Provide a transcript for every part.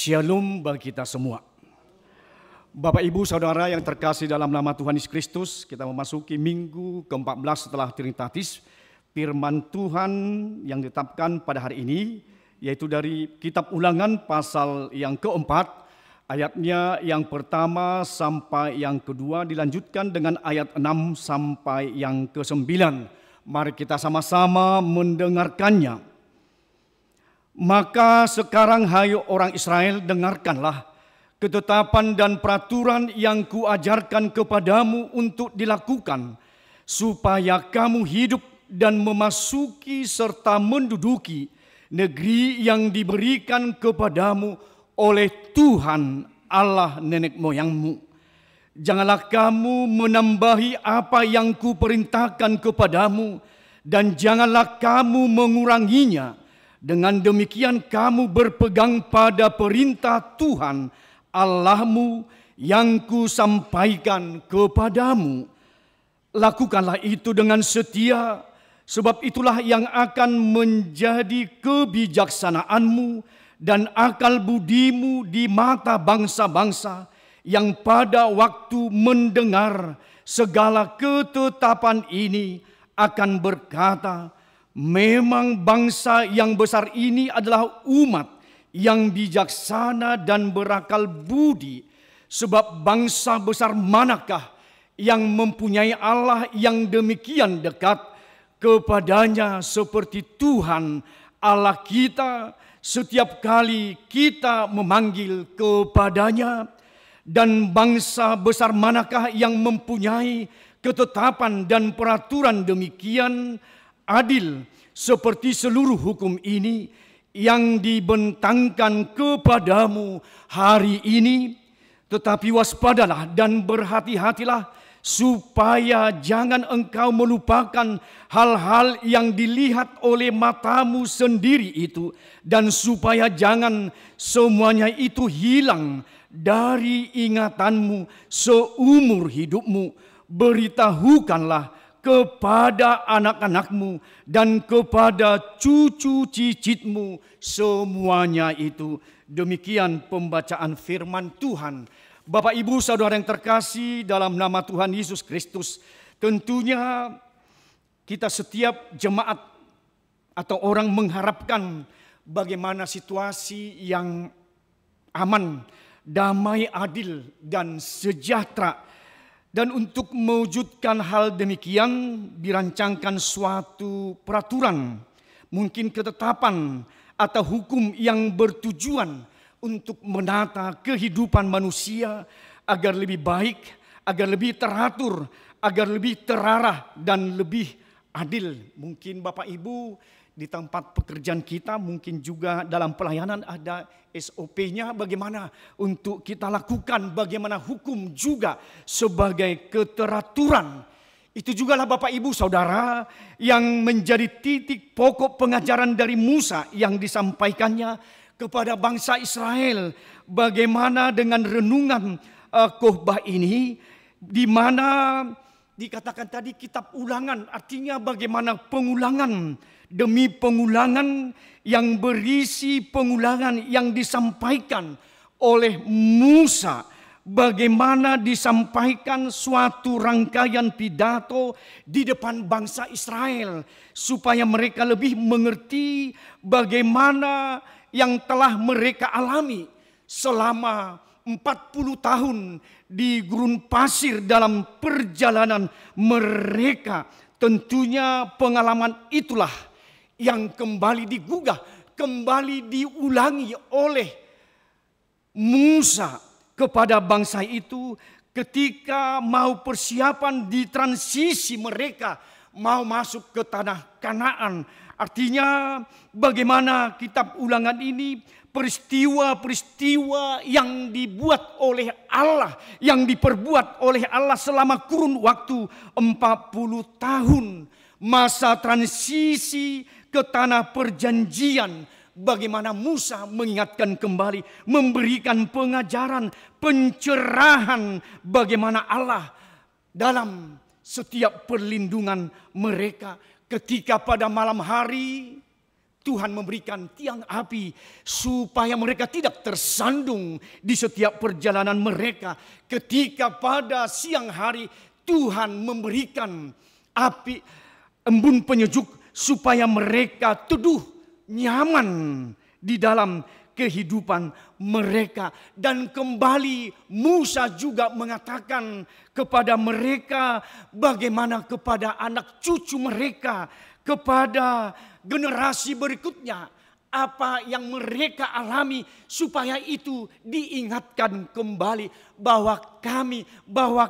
Shalom bagi kita semua. Bapak Ibu Saudara yang terkasih dalam nama Tuhan Yesus Kristus, kita memasuki minggu ke-14 setelah Trinitatis. Firman Tuhan yang ditetapkan pada hari ini yaitu dari kitab Ulangan pasal yang keempat, ayatnya yang pertama sampai yang kedua, dilanjutkan dengan ayat 6 sampai yang ke-9. Mari kita sama-sama mendengarkannya. Maka sekarang hai orang Israel, dengarkanlah ketetapan dan peraturan yang kuajarkan kepadamu untuk dilakukan, supaya kamu hidup dan memasuki serta menduduki negeri yang diberikan kepadamu oleh Tuhan Allah nenek moyangmu. Janganlah kamu menambahi apa yang kuperintahkan kepadamu, dan janganlah kamu menguranginya. Dengan demikian kamu berpegang pada perintah Tuhan Allahmu yang kusampaikan kepadamu. Lakukanlah itu dengan setia, sebab itulah yang akan menjadi kebijaksanaanmu dan akal budimu di mata bangsa-bangsa yang pada waktu mendengar segala ketetapan ini akan berkata, memang bangsa yang besar ini adalah umat yang bijaksana dan berakal budi. Sebab bangsa besar manakah yang mempunyai Allah yang demikian dekat kepadanya seperti Tuhan Allah kita setiap kali kita memanggil kepadanya? Dan bangsa besar manakah yang mempunyai ketetapan dan peraturan demikian adil seperti seluruh hukum ini yang dibentangkan kepadamu hari ini? Tetapi waspadalah dan berhati-hatilah supaya jangan engkau melupakan hal-hal yang dilihat oleh matamu sendiri itu, dan supaya jangan semuanya itu hilang dari ingatanmu seumur hidupmu. Beritahukanlah kepada anak-anakmu dan kepada cucu cicitmu semuanya itu. Demikian pembacaan firman Tuhan. Bapak Ibu Saudara yang terkasih dalam nama Tuhan Yesus Kristus, tentunya kita setiap jemaat atau orang mengharapkan bagaimana situasi yang aman, damai, adil, dan sejahtera. Dan untuk mewujudkan hal demikian dirancangkan suatu peraturan, mungkin ketetapan atau hukum yang bertujuan untuk menata kehidupan manusia agar lebih baik, agar lebih teratur, agar lebih terarah dan lebih adil. Mungkin Bapak Ibu di tempat pekerjaan kita, mungkin juga dalam pelayanan ada SOP-nya bagaimana untuk kita lakukan, bagaimana hukum juga sebagai keteraturan. Itu jugalah Bapak Ibu Saudara yang menjadi titik pokok pengajaran dari Musa yang disampaikannya kepada bangsa Israel. Bagaimana dengan renungan khotbah ini, di mana dikatakan tadi kitab Ulangan, artinya bagaimana pengulangan demi pengulangan yang berisi pengulangan yang disampaikan oleh Musa. Bagaimana disampaikan suatu rangkaian pidato di depan bangsa Israel supaya mereka lebih mengerti bagaimana yang telah mereka alami selama 40 tahun di gurun pasir dalam perjalanan mereka. Tentunya pengalaman itulah yang kembali digugah, kembali diulangi oleh Musa kepada bangsa itu ketika mau persiapan di transisi mereka mau masuk ke tanah Kanaan. Artinya bagaimana kitab Ulangan ini peristiwa-peristiwa yang dibuat oleh Allah, yang diperbuat oleh Allah selama kurun waktu 40 tahun. Masa transisi ke tanah perjanjian, bagaimana Musa mengingatkan kembali, memberikan pengajaran, pencerahan bagaimana Allah dalam setiap perlindungan mereka. Ketika pada malam hari Tuhan memberikan tiang api supaya mereka tidak tersandung di setiap perjalanan mereka. Ketika pada siang hari Tuhan memberikan api embun penyejuk supaya mereka teduh nyaman di dalam kehidupan mereka. Dan kembali Musa juga mengatakan kepada mereka, bagaimana kepada anak cucu mereka, kepada generasi berikutnya, apa yang mereka alami, supaya itu diingatkan kembali bahwa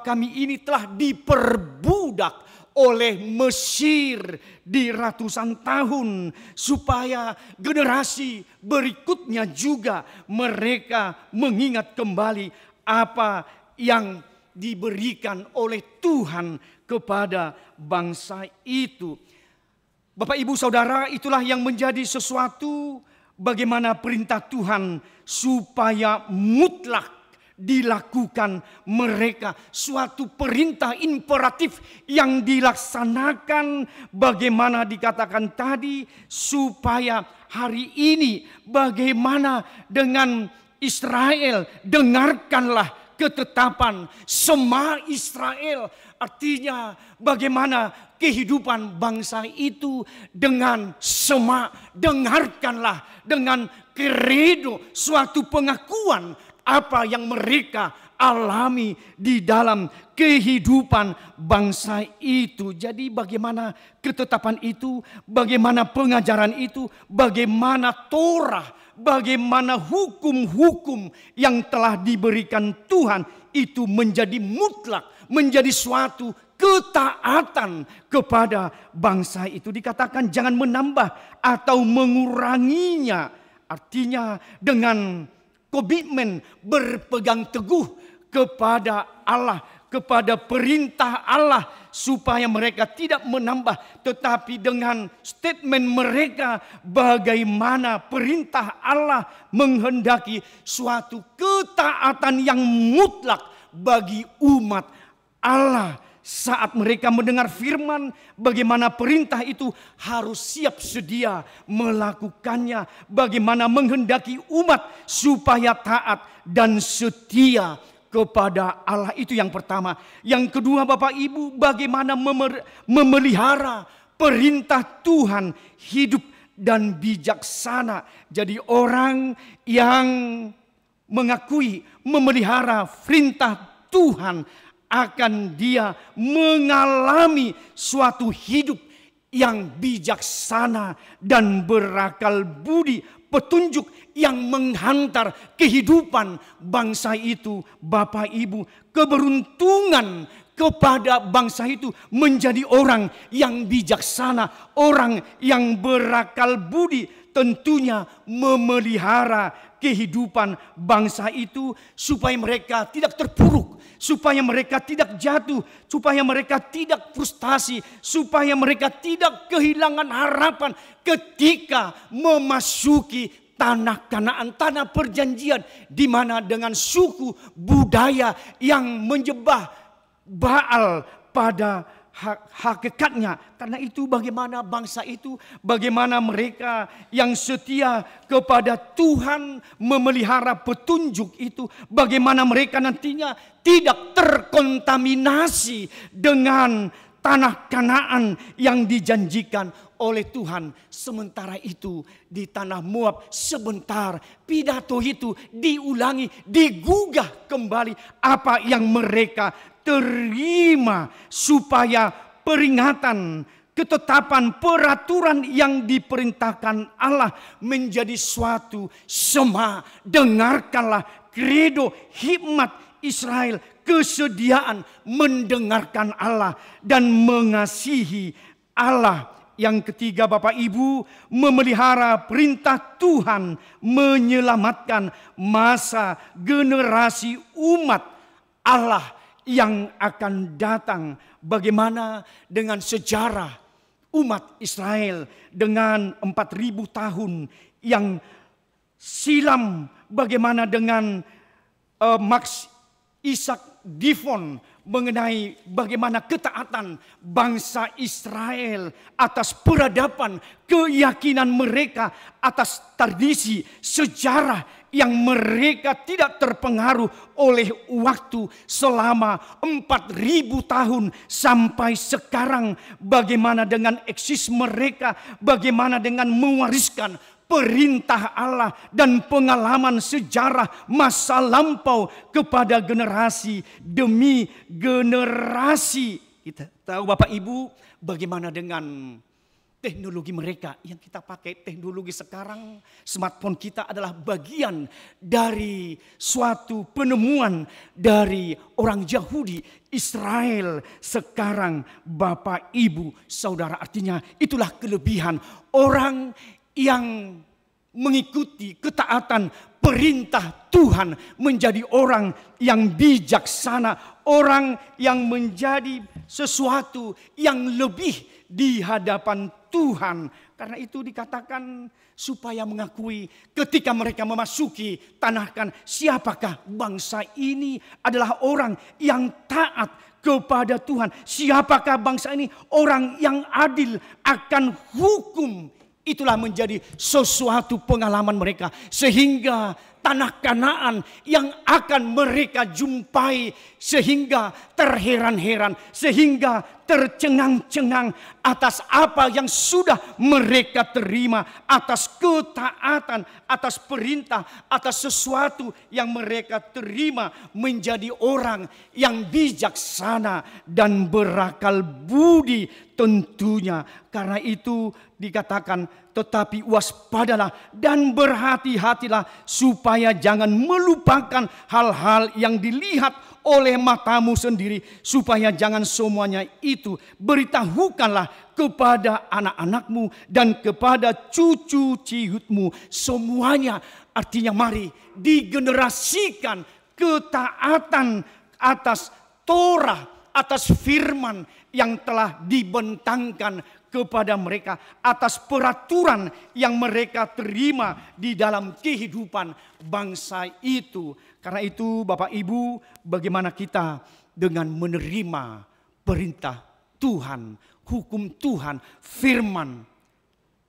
kami ini telah diperbudak oleh Mesir di ratusan tahun, supaya generasi berikutnya juga mereka mengingat kembali apa yang diberikan oleh Tuhan kepada bangsa itu. Bapak, Ibu, Saudara, itulah yang menjadi sesuatu bagaimana perintah Tuhan supaya mutlak dilakukan mereka. Suatu perintah imperatif yang dilaksanakan, bagaimana dikatakan tadi, supaya hari ini bagaimana dengan Israel, dengarkanlah ketetapan Shema Israel. Artinya bagaimana kehidupan bangsa itu dengan Shema, dengarkanlah dengan kredo, suatu pengakuan apa yang mereka alami di dalam kehidupan bangsa itu. Jadi bagaimana ketetapan itu, bagaimana pengajaran itu, bagaimana Torah, bagaimana hukum-hukum yang telah diberikan Tuhan itu menjadi mutlak, menjadi suatu ketaatan kepada bangsa itu. Dikatakan jangan menambah atau menguranginya. Artinya dengan komitmen berpegang teguh kepada Allah, kepada perintah Allah, supaya mereka tidak menambah, tetapi dengan statement mereka bagaimana perintah Allah menghendaki suatu ketaatan yang mutlak bagi umat Allah. Saat mereka mendengar firman, bagaimana perintah itu harus siap sedia melakukannya. Bagaimana menghendaki umat supaya taat dan setia kepada Allah. Itu yang pertama. Yang kedua, Bapak Ibu, bagaimana memelihara perintah Tuhan, hidup dan bijaksana. Jadi orang yang mengakui memelihara perintah Tuhan, akan dia mengalami suatu hidup yang bijaksana dan berakal budi, petunjuk yang menghantar kehidupan bangsa itu. Bapak Ibu, keberuntungan kepada bangsa itu menjadi orang yang bijaksana, orang yang berakal budi, tentunya memelihara kehidupan bangsa itu supaya mereka tidak terpuruk, supaya mereka tidak jatuh, supaya mereka tidak frustasi, supaya mereka tidak kehilangan harapan ketika memasuki tanah Kanaan, tanah perjanjian, di mana dengan suku budaya yang menyembah Baal pada hakikatnya. Karena itu bagaimana bangsa itu, bagaimana mereka yang setia kepada Tuhan memelihara petunjuk itu, bagaimana mereka nantinya tidak terkontaminasi dengan tanah Kanaan yang dijanjikan oleh Tuhan. Sementara itu di tanah Moab sebentar pidato itu diulangi, digugah kembali apa yang mereka terima, supaya peringatan, ketetapan, peraturan yang diperintahkan Allah menjadi suatu Shema. Dengarkanlah kredo hikmat Israel, kesediaan mendengarkan Allah dan mengasihi Allah. Yang ketiga, Bapak Ibu, memelihara perintah Tuhan menyelamatkan masa generasi umat Allah yang akan datang. Bagaimana dengan sejarah umat Israel dengan 4.000 tahun yang silam, bagaimana dengan Max, Ishak Divon mengenai bagaimana ketaatan bangsa Israel atas peradaban, keyakinan mereka atas tradisi, sejarah yang mereka tidak terpengaruh oleh waktu selama 4.000 tahun sampai sekarang. Bagaimana dengan eksis mereka, bagaimana dengan mewariskan perintah Allah dan pengalaman sejarah masa lampau kepada generasi demi generasi. Kita tahu Bapak Ibu bagaimana dengan teknologi mereka yang kita pakai. Teknologi sekarang, smartphone kita adalah bagian dari suatu penemuan dari orang Yahudi Israel sekarang Bapak Ibu Saudara. Artinya itulah kelebihan orang yang mengikuti ketaatan perintah Tuhan, menjadi orang yang bijaksana, orang yang menjadi sesuatu yang lebih di hadapan Tuhan. Karena itu dikatakan supaya mengakui ketika mereka memasuki tanah Kanaan, siapakah bangsa ini adalah orang yang taat kepada Tuhan. Siapakah bangsa ini orang yang adil akan hukum. Itulah menjadi sesuatu pengalaman mereka. Sehingga tanah Kanaan yang akan mereka jumpai, sehingga terheran-heran, sehingga tercengang-cengang atas apa yang sudah mereka terima, atas ketaatan, atas perintah, atas sesuatu yang mereka terima, menjadi orang yang bijaksana dan berakal budi tentunya. Karena itu dikatakan, tetapi waspadalah dan berhati-hatilah supaya jangan melupakan hal-hal yang dilihat oleh matamu sendiri, supaya jangan semuanya itu beritahukanlah kepada anak-anakmu dan kepada cucu ciutmu semuanya. Artinya mari digenerasikan ketaatan atas Torah, atas firman yang telah dibentangkan kepada mereka, atas peraturan yang mereka terima di dalam kehidupan bangsa itu. Karena itu Bapak Ibu, bagaimana kita dengan menerima perintah Tuhan, hukum Tuhan, firman.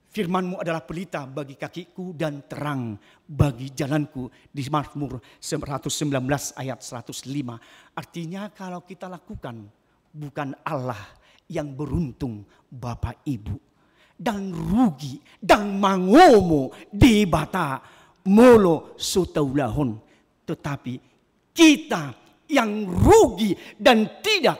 Firman-Mu adalah pelita bagi kakiku dan terang bagi jalanku, di Mazmur 119 ayat 105. Artinya kalau kita lakukan, bukan Allah yang beruntung Bapak Ibu, dan rugi dan mangomo di bata molo sotaulahon, tetapi kita yang rugi dan tidak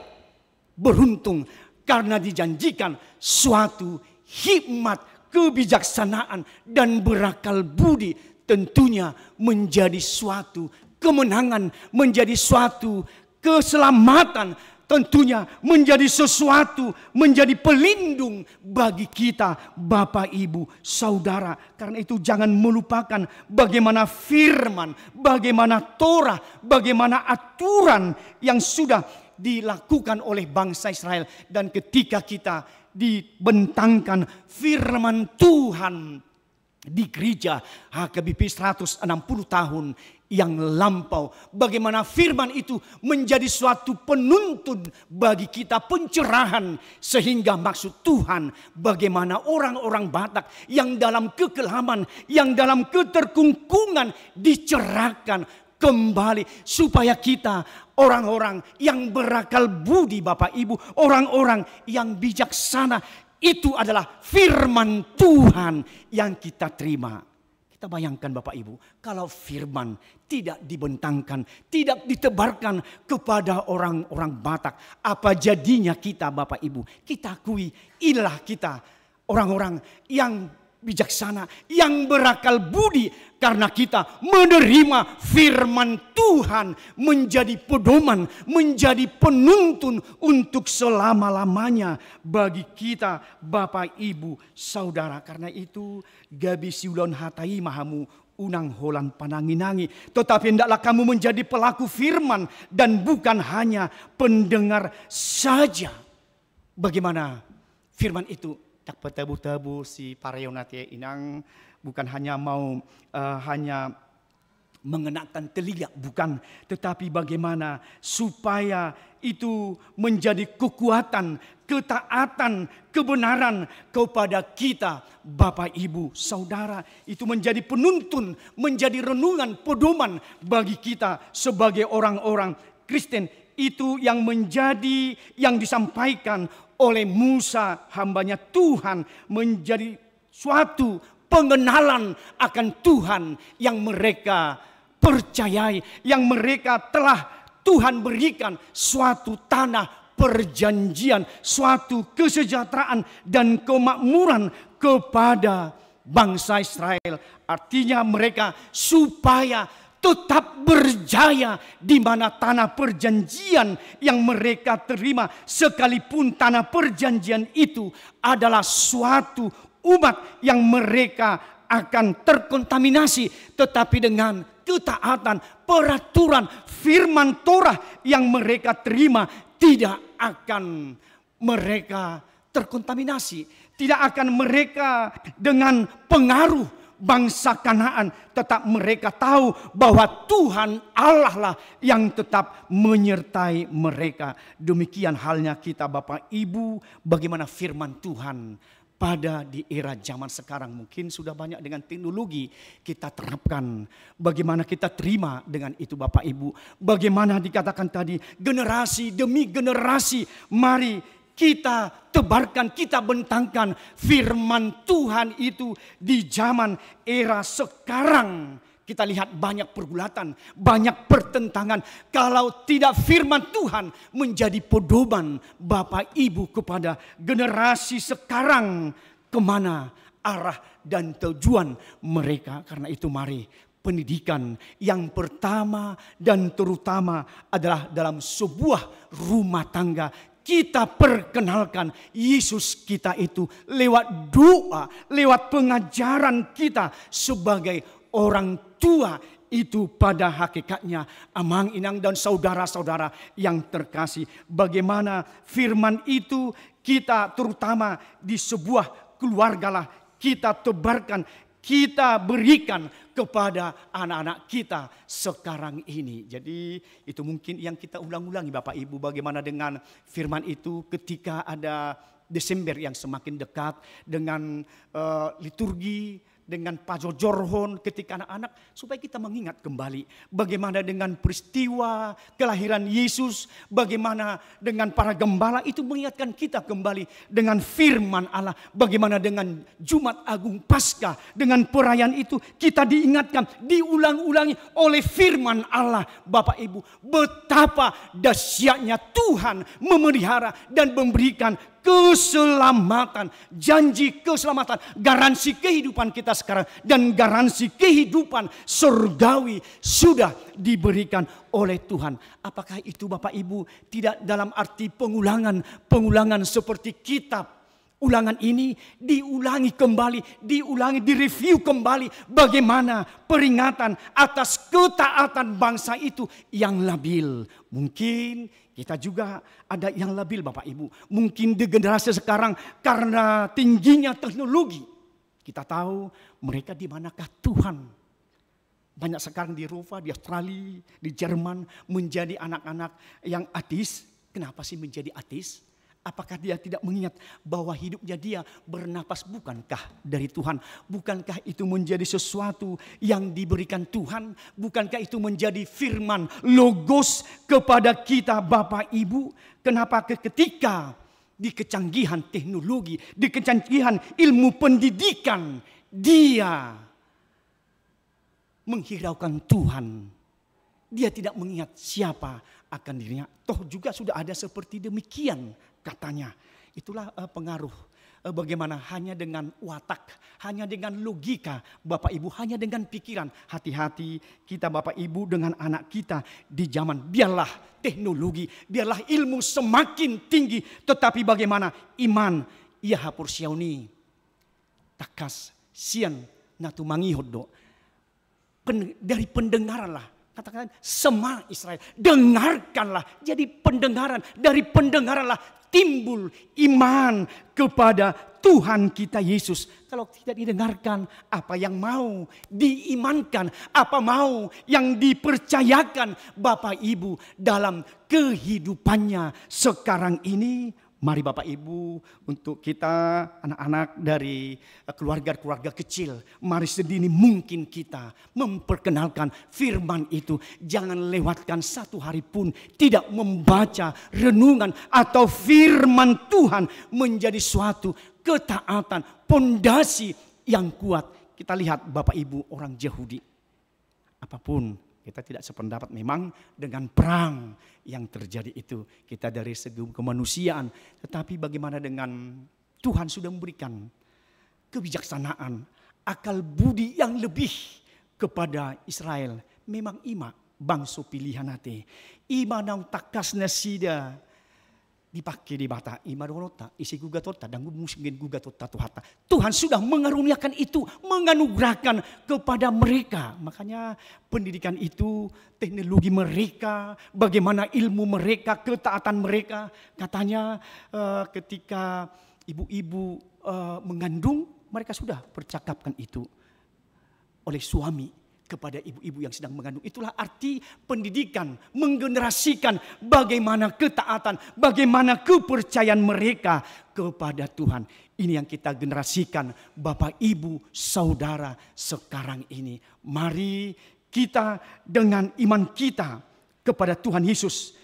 beruntung karena dijanjikan suatu hikmat, kebijaksanaan dan berakal budi, tentunya menjadi suatu kemenangan, menjadi suatu keselamatan, tentunya menjadi sesuatu, menjadi pelindung bagi kita Bapak Ibu Saudara. Karena itu jangan melupakan bagaimana firman, bagaimana Torah, bagaimana aturan yang sudah dilakukan oleh bangsa Israel. Dan ketika kita dibentangkan firman Tuhan di gereja HKBP 160 tahun yang lampau, bagaimana firman itu menjadi suatu penuntun bagi kita, pencerahan, sehingga maksud Tuhan bagaimana orang-orang Batak yang dalam kekelaman, yang dalam keterkungkungan dicerahkan kembali, supaya kita orang-orang yang berakal budi Bapak Ibu, orang-orang yang bijaksana, itu adalah firman Tuhan yang kita terima. Kita bayangkan Bapak Ibu, kalau firman tidak dibentangkan, tidak ditebarkan kepada orang-orang Batak, apa jadinya kita Bapak Ibu? Kita akui, inilah kita orang-orang yang bijaksana, yang berakal budi, karena kita menerima firman Tuhan menjadi pedoman, menjadi penuntun untuk selama-lamanya bagi kita Bapak Ibu Saudara. Karena itu gabi siulon hatai mahamu unang holan pananginangi, tetapi hendaklah kamu menjadi pelaku firman dan bukan hanya pendengar saja. Bagaimana firman itu? Tak petabu-tabu si pareonate inang, bukan hanya mau hanya mengenakan telinga, bukan, tetapi bagaimana supaya itu menjadi kekuatan, ketaatan, kebenaran kepada kita, Bapak, Ibu, Saudara. Itu menjadi penuntun, menjadi renungan, pedoman bagi kita sebagai orang-orang Kristen. Itu yang menjadi, yang disampaikan oleh Musa, hambanya Tuhan, menjadi suatu pengenalan akan Tuhan yang mereka percayai, yang mereka telah Tuhan berikan suatu tanah perjanjian, suatu kesejahteraan dan kemakmuran kepada bangsa Israel. Artinya mereka supaya tetap berjaya di mana tanah perjanjian yang mereka terima, sekalipun tanah perjanjian itu adalah suatu umat yang mereka akan terkontaminasi, tetapi dengan ketaatan, peraturan, firman Torah yang mereka terima, tidak akan mereka terkontaminasi, tidak akan mereka dengan pengaruh bangsa Kanaan, tetap mereka tahu bahwa Tuhan Allah lah yang tetap menyertai mereka. Demikian halnya kita, Bapak Ibu, bagaimana firman Tuhan pada di era zaman sekarang. Mungkin sudah banyak dengan teknologi kita terapkan. Bagaimana kita terima dengan itu, Bapak Ibu. Bagaimana dikatakan tadi, generasi demi generasi, mari kita tebarkan, kita bentangkan firman Tuhan itu di zaman era sekarang. Kita lihat banyak pergulatan, banyak pertentangan. Kalau tidak firman Tuhan menjadi pedoman Bapak Ibu kepada generasi sekarang, kemana arah dan tujuan mereka. Karena itu mari, pendidikan yang pertama dan terutama adalah dalam sebuah rumah tangga. Kita perkenalkan Yesus kita itu lewat doa, lewat pengajaran kita sebagai orang tua itu pada hakikatnya. Amang, inang, dan saudara-saudara yang terkasih, bagaimana firman itu kita terutama di sebuah keluarga lah kita tebarkan, kita berikan kepada anak-anak kita sekarang ini. Jadi itu mungkin yang kita ulang-ulangi, Bapak Ibu, bagaimana dengan firman itu ketika ada Desember yang semakin dekat dengan liturgi, dengan pajojorhon ketika anak-anak, supaya kita mengingat kembali bagaimana dengan peristiwa kelahiran Yesus, bagaimana dengan para gembala itu mengingatkan kita kembali dengan firman Allah, bagaimana dengan Jumat Agung Paskah, dengan perayaan itu kita diingatkan, diulang-ulangi oleh firman Allah. Bapak Ibu, betapa dahsyatnya Tuhan memelihara dan memberikan keselamatan, janji keselamatan, garansi kehidupan kita sekarang, dan garansi kehidupan surgawi sudah diberikan oleh Tuhan. Apakah itu, Bapak Ibu, tidak dalam arti pengulangan seperti kitab Ulangan ini diulangi kembali, direview kembali bagaimana peringatan atas ketaatan bangsa itu yang labil. Mungkin kita juga ada yang labil, Bapak Ibu. Mungkin di generasi sekarang karena tingginya teknologi, kita tahu mereka di manakah Tuhan. Banyak sekarang di Eropa, di Australia, di Jerman menjadi anak-anak yang ateis. Kenapa sih menjadi ateis? Apakah dia tidak mengingat bahwa hidupnya dia bernapas bukankah dari Tuhan? Bukankah itu menjadi sesuatu yang diberikan Tuhan? Bukankah itu menjadi firman logos kepada kita, Bapak Ibu? Kenapa ketika di kecanggihan teknologi, di kecanggihan ilmu pendidikan, dia menghiraukan Tuhan? Dia tidak mengingat siapa akan dirinya. Toh juga sudah ada seperti demikian katanya. Itulah pengaruh. Bagaimana hanya dengan watak, hanya dengan logika, Bapak Ibu, hanya dengan pikiran. Hati-hati kita, Bapak Ibu, dengan anak kita di zaman. Biarlah teknologi, biarlah ilmu semakin tinggi. Tetapi bagaimana iman, ia hapur siauni. Takas, sian, natu mangihodo. Dari pendengaran lah. katakan Shema Israel, dengarkanlah. Jadi pendengaran, dari pendengaranlah timbul iman kepada Tuhan kita Yesus. Kalau tidak didengarkan, apa yang mau diimankan, apa mau yang dipercayakan Bapak Ibu dalam kehidupannya sekarang ini? Mari Bapak Ibu, untuk kita anak-anak dari keluarga-keluarga kecil, mari sedini mungkin kita memperkenalkan firman itu. Jangan lewatkan satu hari pun tidak membaca renungan atau firman Tuhan menjadi suatu ketaatan, pondasi yang kuat. Kita lihat Bapak Ibu orang Yahudi, apapun kita tidak sependapat memang dengan perang yang terjadi itu. Kita dari segi kemanusiaan. Tetapi bagaimana dengan Tuhan sudah memberikan kebijaksanaan, akal budi yang lebih kepada Israel. Memang ima bangsa pilihan hati. Ima nang takas nasida dipakai di mata ima donota isi gugatota dan mungkin gugatota tuhata. Tuhan sudah mengaruniakan itu, menganugerahkan kepada mereka. Makanya pendidikan itu, teknologi mereka, bagaimana ilmu mereka, ketaatan mereka. Katanya ketika ibu-ibu mengandung, mereka sudah percakapkan itu oleh suami kepada ibu-ibu yang sedang mengandung. Itulah arti pendidikan, menggenerasikan bagaimana ketaatan, bagaimana kepercayaan mereka kepada Tuhan. Ini yang kita generasikan Bapak Ibu Saudara sekarang ini. Mari kita dengan iman kita kepada Tuhan Yesus,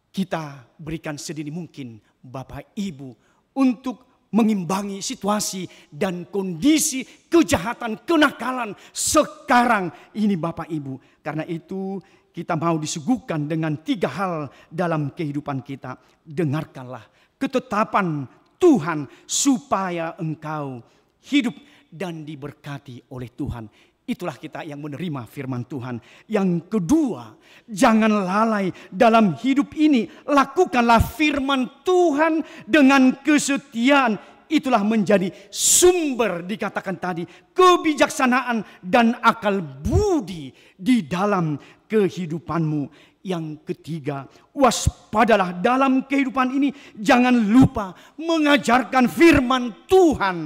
kita berikan sedini mungkin Bapak Ibu untuk mengimbangi situasi dan kondisi kejahatan, kenakalan sekarang ini Bapak Ibu. Karena itu kita mau disuguhkan dengan 3 hal dalam kehidupan kita. Dengarkanlah ketetapan Tuhan supaya engkau hidup dan diberkati oleh Tuhan. Itulah kita yang menerima firman Tuhan. Yang kedua, jangan lalai dalam hidup ini. Lakukanlah firman Tuhan dengan kesetiaan. Itulah menjadi sumber, dikatakan tadi, kebijaksanaan dan akal budi di dalam kehidupanmu. Yang ketiga, waspadalah dalam kehidupan ini. Jangan lupa mengajarkan firman Tuhan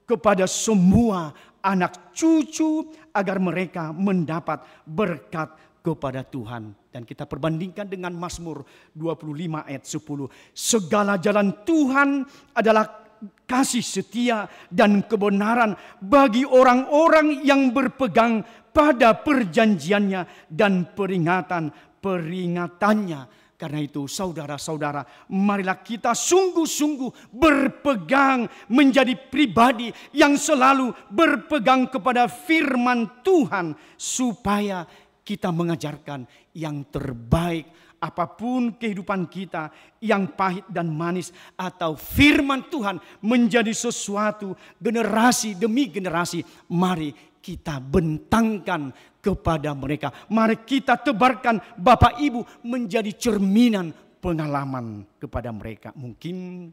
kepada semua anak cucu agar mereka mendapat berkat kepada Tuhan. Dan kita perbandingkan dengan Mazmur 25 ayat 10. Segala jalan Tuhan adalah kasih setia dan kebenaran bagi orang-orang yang berpegang pada perjanjiannya dan peringatan-peringatannya. Karena itu saudara-saudara, marilah kita sungguh-sungguh berpegang menjadi pribadi yang selalu berpegang kepada firman Tuhan. Supaya kita mengajarkan yang terbaik. Apapun kehidupan kita, yang pahit dan manis, atau firman Tuhan menjadi sesuatu generasi demi generasi. Mari kita bentangkan kepada mereka. Mari kita tebarkan Bapak Ibu menjadi cerminan pengalaman kepada mereka. Mungkin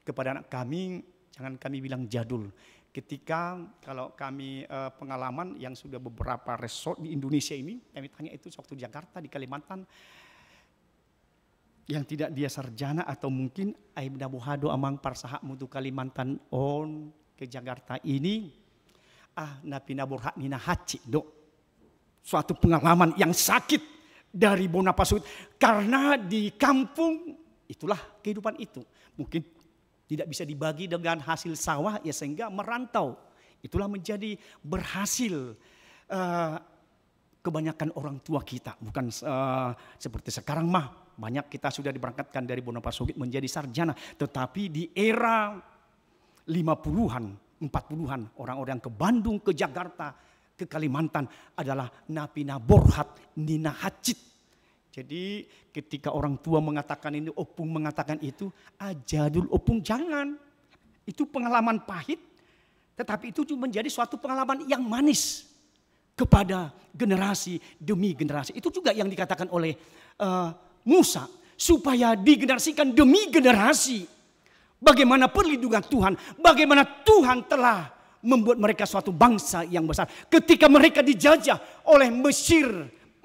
kepada anak kami, jangan kami bilang jadul. Ketika kalau kami pengalaman yang sudah beberapa resort di Indonesia ini, kami tanya itu waktu di Jakarta, di Kalimantan, yang tidak dia sarjana atau mungkin aib dabuhado amang parsaha mutu Kalimantan on ke Jakarta ini, napi naburhak nina haci do. Suatu pengalaman yang sakit dari Bonapasut. Karena di kampung itulah kehidupan itu. Mungkin tidak bisa dibagi dengan hasil sawah, ya sehingga merantau. Itulah menjadi berhasil kebanyakan orang tua kita. Bukan seperti sekarang mah. Banyak kita sudah diberangkatkan dari Bonapasut menjadi sarjana. Tetapi di era 50-an, 40-an, orang-orang ke Bandung, ke Jakarta, ke Kalimantan adalah napina borhat nina hacit. Jadi ketika orang tua mengatakan ini, opung mengatakan itu, jadul opung jangan. Itu pengalaman pahit, tetapi itu menjadi suatu pengalaman yang manis kepada generasi demi generasi. Itu juga yang dikatakan oleh Musa, supaya digenerasikan demi generasi. Bagaimana perlindungan Tuhan, bagaimana Tuhan telah membuat mereka suatu bangsa yang besar. Ketika mereka dijajah oleh Mesir,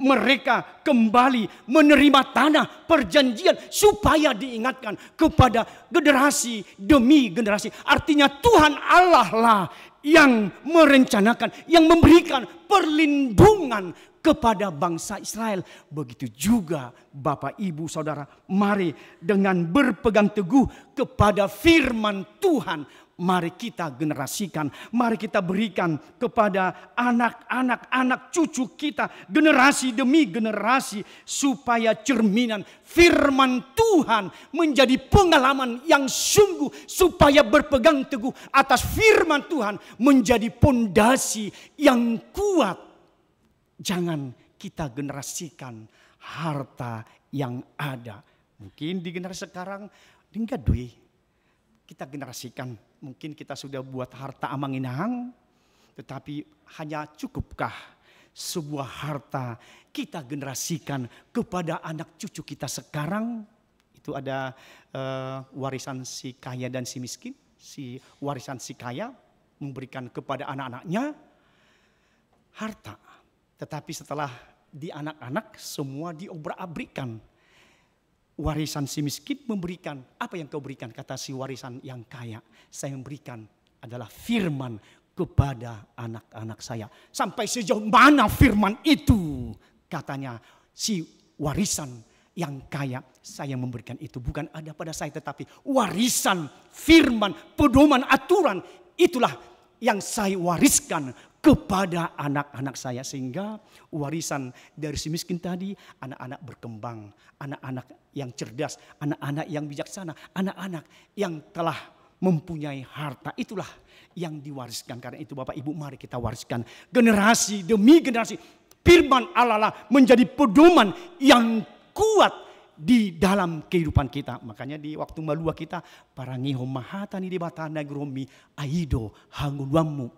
mereka kembali menerima tanah perjanjian supaya diingatkan kepada generasi demi generasi. Artinya Tuhan Allah lah yang merencanakan, yang memberikan perlindungan kepada bangsa Israel. Begitu juga Bapak, Ibu, Saudara, mari dengan berpegang teguh kepada firman Tuhan, mari kita generasikan, mari kita berikan kepada anak cucu kita, generasi demi generasi, supaya cerminan firman Tuhan menjadi pengalaman yang sungguh, supaya berpegang teguh atas firman Tuhan menjadi pondasi yang kuat. Jangan kita generasikan harta yang ada. Mungkin di generasi sekarang enggak duit. Kita generasikan, mungkin kita sudah buat harta amanginahang, tetapi hanya cukupkah sebuah harta kita generasikan kepada anak cucu kita sekarang? Itu ada warisan si kaya dan si miskin. Si warisan si kaya memberikan kepada anak-anaknya harta. Tetapi setelah di anak-anak semua diobrak-abrikan. Warisan si miskin memberikan, apa yang kau berikan? Kata si warisan yang kaya, saya memberikan adalah firman kepada anak-anak saya. Sampai sejauh mana firman itu? Katanya si warisan yang kaya, saya memberikan itu. Bukan ada pada saya, tetapi warisan, firman, pedoman, aturan, itulah yang saya wariskan kepada anak-anak saya. Sehingga warisan dari si miskin tadi, anak-anak berkembang, anak-anak yang cerdas, anak-anak yang bijaksana, anak-anak yang telah mempunyai harta. Itulah yang diwariskan. Karena itu Bapak Ibu, mari kita wariskan generasi demi generasi. Firman Allah menjadi pedoman yang kuat di dalam kehidupan kita. Makanya di waktu malua kita, parangiho mahatani di batana gromi aido hangunwamu.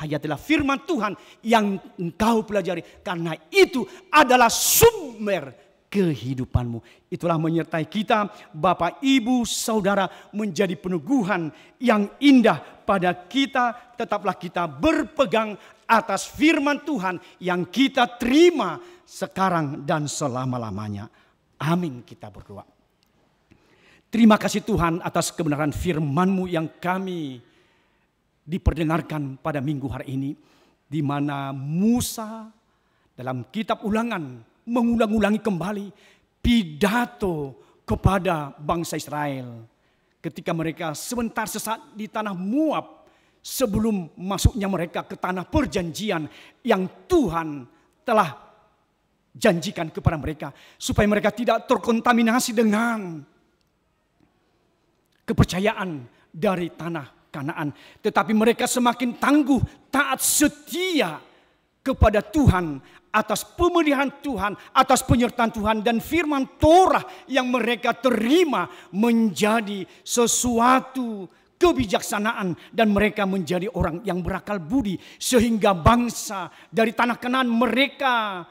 Hayatilah firman Tuhan yang engkau pelajari. Karena itu adalah sumber kehidupanmu. Itulah menyertai kita, Bapak, Ibu, Saudara, menjadi peneguhan yang indah pada kita. Tetaplah kita berpegang atas firman Tuhan yang kita terima sekarang dan selama-lamanya. Amin, kita berdoa. Terima kasih Tuhan atas kebenaran firman-Mu yang kami diperdengarkan pada minggu hari ini, di mana Musa dalam kitab Ulangan mengulang-ulangi kembali pidato kepada bangsa Israel ketika mereka sebentar sesaat di tanah Moab sebelum masuknya mereka ke tanah perjanjian yang Tuhan telah janjikan kepada mereka, supaya mereka tidak terkontaminasi dengan kepercayaan dari tanah Kanaan, tetapi mereka semakin tangguh, taat, setia kepada Tuhan, atas pemeliharaan Tuhan, atas penyertaan Tuhan, dan firman Torah yang mereka terima menjadi sesuatu kebijaksanaan, dan mereka menjadi orang yang berakal budi, sehingga bangsa dari tanah Kanaan mereka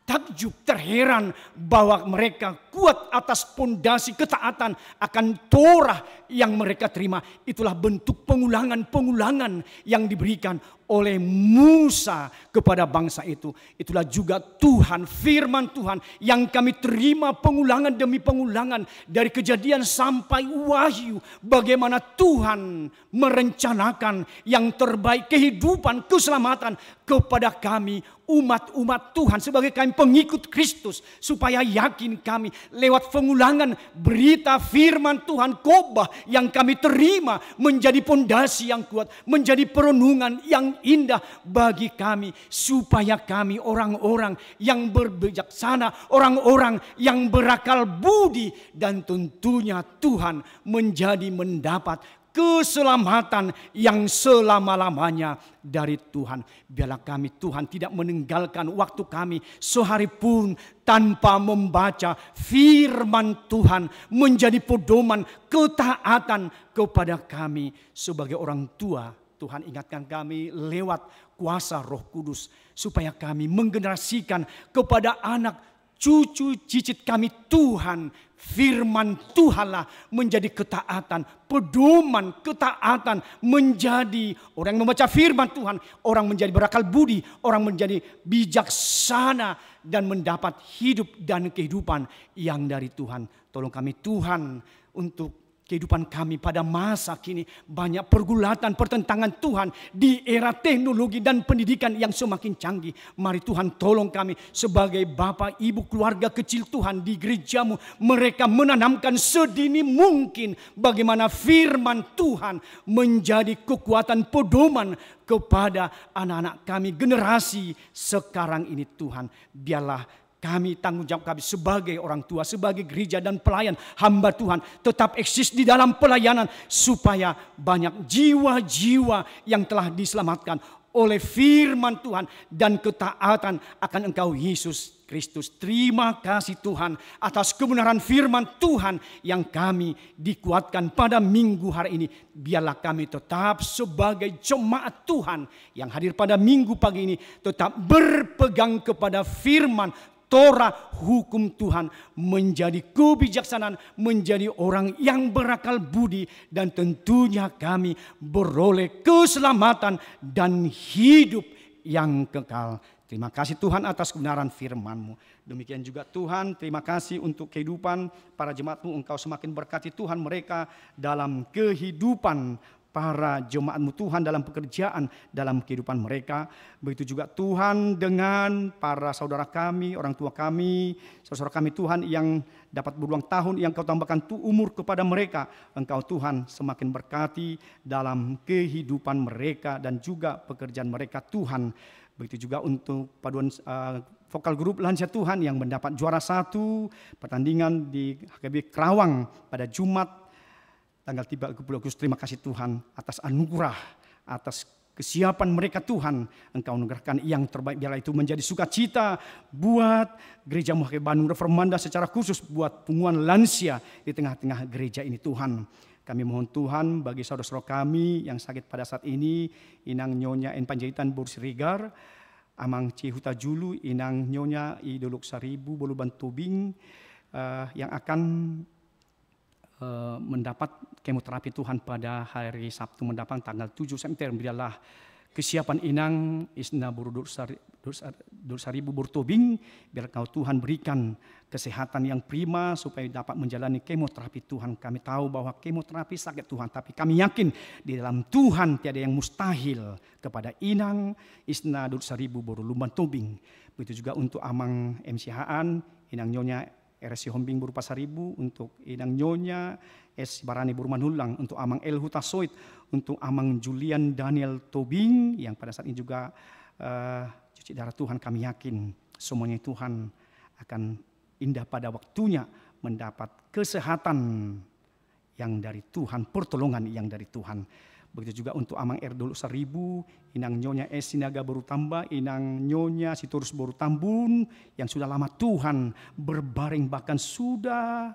takjub, terheran bahwa mereka kuat atas pondasi ketaatan akan Torah yang mereka terima. Itulah bentuk pengulangan-pengulangan yang diberikan oleh Musa kepada bangsa itu. Itulah juga Tuhan, firman Tuhan yang kami terima pengulangan demi pengulangan dari Kejadian sampai Wahyu. Bagaimana Tuhan merencanakan yang terbaik, kehidupan, keselamatan kepada kami umat-umat Tuhan sebagai kami pengikut Kristus, supaya yakin kami lewat pengulangan berita firman Tuhan, khotbah yang kami terima menjadi pondasi yang kuat, menjadi perenungan yang indah bagi kami, supaya kami orang-orang yang berbijaksana, orang-orang yang berakal budi, dan tentunya Tuhan mendapat keselamatan yang selama-lamanya dari Tuhan. Biarlah kami, Tuhan, tidak meninggalkan waktu kami sehari pun tanpa membaca firman Tuhan, menjadi pedoman ketaatan kepada kami sebagai orang tua. Tuhan, ingatkan kami lewat kuasa Roh Kudus, supaya kami menggenerasikan kepada anak cucu cicit kami Tuhan, firman Tuhanlah menjadi ketaatan, pedoman ketaatan, menjadi orang yang membaca firman Tuhan, orang menjadi berakal budi, orang menjadi bijaksana dan mendapat hidup dan kehidupan yang dari Tuhan. Tolong kami Tuhan untuk kehidupan kami pada masa kini banyak pergulatan, pertentangan Tuhan di era teknologi dan pendidikan yang semakin canggih. Mari Tuhan tolong kami sebagai Bapak Ibu keluarga kecil Tuhan di gerejamu. Mereka menanamkan sedini mungkin bagaimana firman Tuhan menjadi kekuatan pedoman kepada anak-anak kami generasi sekarang ini Tuhan. Biarlah kami, tanggung jawab kami sebagai orang tua, sebagai gereja dan pelayan hamba Tuhan tetap eksis di dalam pelayanan supaya banyak jiwa-jiwa yang telah diselamatkan oleh firman Tuhan dan ketaatan akan Engkau Yesus Kristus. Terima kasih Tuhan atas kebenaran firman Tuhan yang kami dikuatkan pada minggu hari ini. Biarlah kami tetap sebagai jemaat Tuhan yang hadir pada minggu pagi ini tetap berpegang kepada firman Torah hukum Tuhan, menjadi kebijaksanaan, menjadi orang yang berakal budi, dan tentunya kami beroleh keselamatan dan hidup yang kekal. Terima kasih Tuhan atas kebenaran firman-Mu. Demikian juga Tuhan, terima kasih untuk kehidupan para jemaat-Mu. Engkau semakin berkati Tuhan mereka dalam kehidupan para jemaat-Mu Tuhan, dalam pekerjaan, dalam kehidupan mereka. Begitu juga Tuhan dengan para saudara kami, orang tua kami, saudara kami Tuhan yang dapat berulang tahun, yang Kau tambahkan umur kepada mereka. Engkau Tuhan semakin berkati dalam kehidupan mereka dan juga pekerjaan mereka Tuhan. Begitu juga untuk paduan vokal grup lansia Tuhan yang mendapat juara 1 pertandingan di HKB Kerawang pada Jumat tanggal 30 Agustus. Terima kasih Tuhan atas anugerah, atas kesiapan mereka Tuhan. Engkau anugerahkan yang terbaik, biarlah itu menjadi sukacita buat gereja HKB Bandung Reformanda, secara khusus buat pengumuman lansia di tengah-tengah gereja ini Tuhan. Kami mohon Tuhan bagi saudara-saudara kami yang sakit pada saat ini, Inang Nyonya En Panjaitan Bor Siregar, Amang Cihuta Julu, Inang Nyonya I Dolok Saribu Boluban Tobing, yang akan mendapat kemoterapi Tuhan pada hari Sabtu mendatang tanggal 7 September. Biarlah kesiapan Inang Isna Buru Saribu Burtobing, biar Kau Tuhan berikan kesehatan yang prima supaya dapat menjalani kemoterapi Tuhan. Kami tahu bahwa kemoterapi sakit Tuhan, tapi kami yakin di dalam Tuhan tiada yang mustahil kepada Inang Isna Saribu Buru Lumban Tobing. Begitu juga untuk Amang MC Haan, Inang Nyonya RSC Hombing Buru Pasaribu, untuk Inang Nyonya S. Barani Buru Manulang, untuk Amang El Hutasoit, untuk Amang Julian Daniel Tobing yang pada saat ini juga cuci darah Tuhan. Kami yakin semuanya Tuhan akan indah pada waktunya mendapat kesehatan yang dari Tuhan, pertolongan yang dari Tuhan. Begitu juga untuk Amang Erdol Saribu, Inang Nyonya S. Sinaga Baru Tamba, Inang Nyonya Siturus Baru Tambun yang sudah lama Tuhan berbaring, bahkan sudah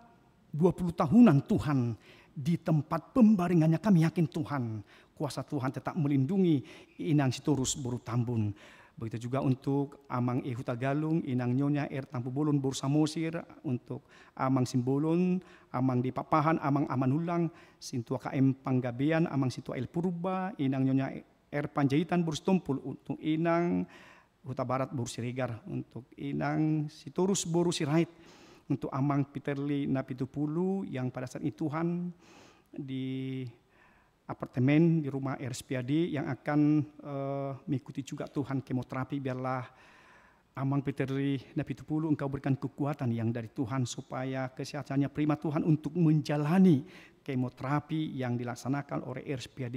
20 tahunan Tuhan di tempat pembaringannya. Kami yakin Tuhan, kuasa Tuhan tetap melindungi Inang Siturus Baru Tambun. Begitu juga untuk Amang Ehuta Galung, Inang Nyonya Tampu Bolon Bor Samosir, untuk Amang Simbolon, Amang di Papahan, Amang Amanulang, Sintua KM Panggabean, Amang Sintua El Purba, Inang Nyonya Panjaitan Bor Stompul, untuk Inang Huta Barat Bor Siregar, untuk Inang Sitorus Bor Sirait, untuk Amang Peterli Napitupulu yang pada saat itu Tuhan di apartemen di rumah RSPAD yang akan mengikuti juga Tuhan kemoterapi. Biarlah Amang Peterli Napitupulu Engkau berikan kekuatan yang dari Tuhan supaya kesehatannya prima Tuhan untuk menjalani kemoterapi yang dilaksanakan oleh RSPAD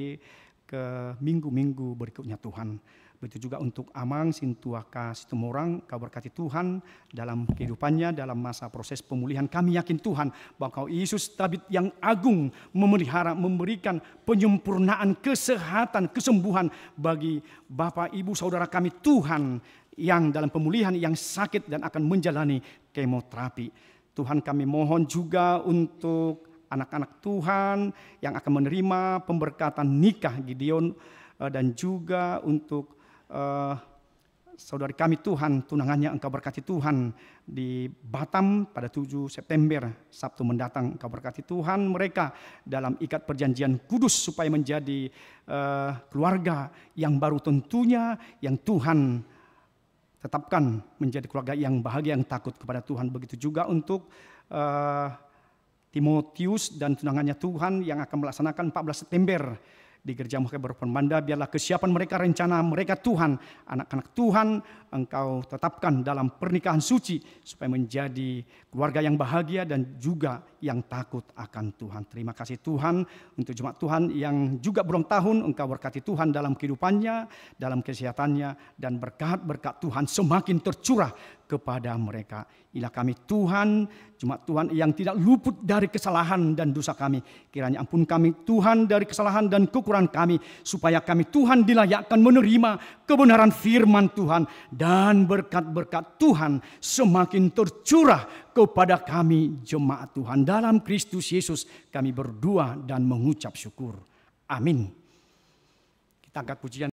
ke minggu-minggu berikutnya Tuhan. Begitu juga untuk Amang Sintuaka Situmorang, Kau berkati Tuhan dalam kehidupannya, dalam masa proses pemulihan. Kami yakin Tuhan bahwa Kau Yesus Tabib yang agung memelihara, memberikan penyempurnaan kesehatan, kesembuhan bagi Bapak Ibu Saudara kami Tuhan yang dalam pemulihan, yang sakit dan akan menjalani kemoterapi. Tuhan kami mohon juga untuk anak-anak Tuhan yang akan menerima pemberkatan nikah Gideon, dan juga untuk saudari kami Tuhan, tunangannya Engkau berkati Tuhan di Batam pada 7 September, Sabtu mendatang. Engkau berkati Tuhan mereka dalam ikat perjanjian kudus supaya menjadi keluarga yang baru tentunya, yang Tuhan tetapkan menjadi keluarga yang bahagia, yang takut kepada Tuhan. Begitu juga untuk Timotius dan tunangannya Tuhan yang akan melaksanakan 14 September di Gereja Muhibur Permanda. Biarlah kesiapan mereka, rencana mereka Tuhan, anak-anak Tuhan Engkau tetapkan dalam pernikahan suci supaya menjadi keluarga yang bahagia dan juga yang takut akan Tuhan. Terima kasih Tuhan untuk jemaat Tuhan yang juga berulang tahun. Engkau berkati Tuhan dalam kehidupannya, dalam kesehatannya, dan berkat-berkat Tuhan semakin tercurah kepada mereka. Inilah kami Tuhan, jemaat Tuhan yang tidak luput dari kesalahan dan dosa kami. Kiranya ampun kami Tuhan dari kesalahan dan kekurangan kami, supaya kami Tuhan dilayakkan menerima kebenaran firman Tuhan, dan berkat-berkat Tuhan semakin tercurah kepada kami jemaat Tuhan. Dalam Kristus Yesus kami berdoa dan mengucap syukur. Amin. Kita angkat pujian.